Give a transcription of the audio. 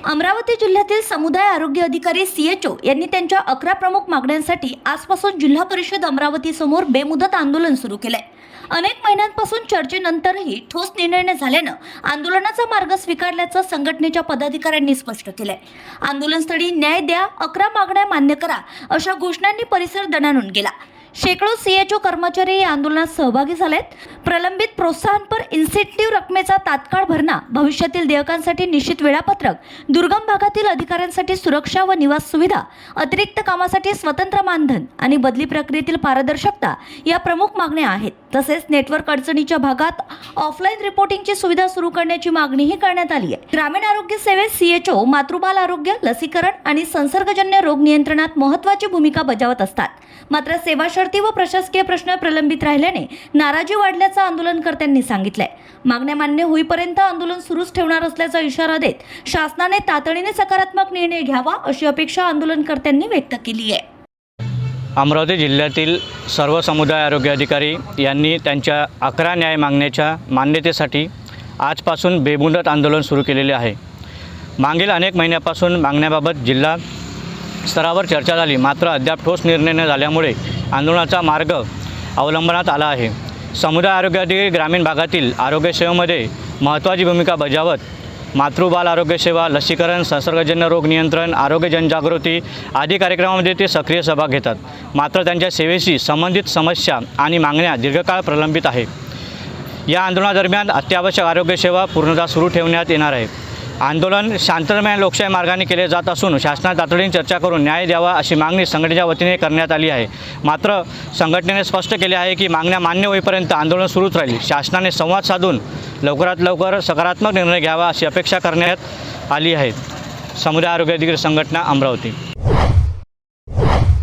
अमरावती जिल्ह्यातील समुदाय आरोग्य अधिकारी सीएचओ यांनी त्यांच्या 11 प्रमुख मागण्यांसाठी आजपासून जिल्हा परिषद अमरावती समोर बेमुदत आंदोलन सुरू केलंय। अनेक महिन्यांपासून चर्चेनंतरही ठोस निर्णय न झाल्यानं आंदोलनाचा मार्ग स्वीकारल्याचं संघटनेच्या पदाधिकाऱ्यांनी स्पष्ट केलंय। आंदोलनस्थळी न्याय द्या, 11 मागण्या मान्य करा अशा घोषणांनी परिसर दणाणून गेला। शेकडो सीएचओ कर्मचारी या आंदोलनात सहभागी झालेत। प्रलंबित प्रोत्साहनपर इन्सेंटिव्ह रकमेचा तात्काळ भरणा, भविष्यातील देयकांसाठी निश्चित वेळापत्रक, दुर्गम भागातील अधिकाऱ्यांसाठी सुरक्षा व निवास सुविधा, अतिरिक्त कामासाठी स्वतंत्र मानधन आणि बदली प्रक्रियेतील पारदर्शकता या प्रमुख मागण्या आहेत। तसेच नेटवर्क अडचणीच्या भागात ऑफलाईन रिपोर्टिंगची सुविधा सुरू करण्याची मागणीही करण्यात आली आहे। ग्रामीण आरोग्य सेवेत सीएचओ मातृबाल आरोग्य, लसीकरण आणि संसर्गजन्य रोग नियंत्रणात महत्त्वाची भूमिका बजावत असतात। मात्र सेवा शर्ती व प्रशासकीय प्रश्न प्रलंबित राहिल्याने नाराजी वाढल्याचं आंदोलनकर्त्यांनी सांगितलंय। मागण्या मान्य होईपर्यंत आंदोलन सुरूच ठेवणार असल्याचा इशारा देत शासनाने तातडीने सकारात्मक निर्णय घ्यावा अशी अपेक्षा आंदोलनकर्त्यांनी व्यक्त केली आहे। अमरावती जिल्ह्यातील सर्व समुदाय आरोग्य अधिकारी यांनी त्यांच्या 11 न्याय मागण्याच्या मान्यतेसाठी आजपासून बेमुदत आंदोलन सुरू केलेले आहे। मागील अनेक महिन्यापासून मागण्याबाबत जिल्हा स्तरावर चर्चा झाली, मात्र अद्याप ठोस निर्णय न झाल्यामुळे आंदोलनाचा मार्ग अवलंबण्यात आला आहे। समुदाय आरोग्य अधिकारी ग्रामीण भागातील आरोग्यसेवेमध्ये महत्त्वाची भूमिका बजावत मातृबाल आरोग्य सेवा, लसीकरण, संसर्गजन्य रोग नियंत्रण, आरोग्य जनजागृती आदी कार्यक्रमामध्ये ते सक्रिय सहभाग घेतात। मात्र त्यांच्या सेवेशी संबंधित समस्या आणि मागण्या दीर्घकाळ प्रलंबित आहे। या आंदोलनादरम्यान अत्यावश्यक आरोग्य सेवा पूर्णतः सुरू ठेवण्यात येणार आहे। आंदोलन शांततामय लोकशाही मार्गाने केले जात असून शासनात तातडीने चर्चा करून न्याय द्यावा अशी मागणी संघटनेच्या वतीने करण्यात आली आहे। मात्र संघटनेने स्पष्ट केले आहे की मागण्या मान्य होईपर्यंत आंदोलन सुरूच राहील। शासनाने संवाद साधून लवकरात लवकर सकारात्मक निर्णय घ्यावा अशी अपेक्षा करण्यात आली आहे। समुदाय आरोग्य अधिकारी संघटना अमरावती।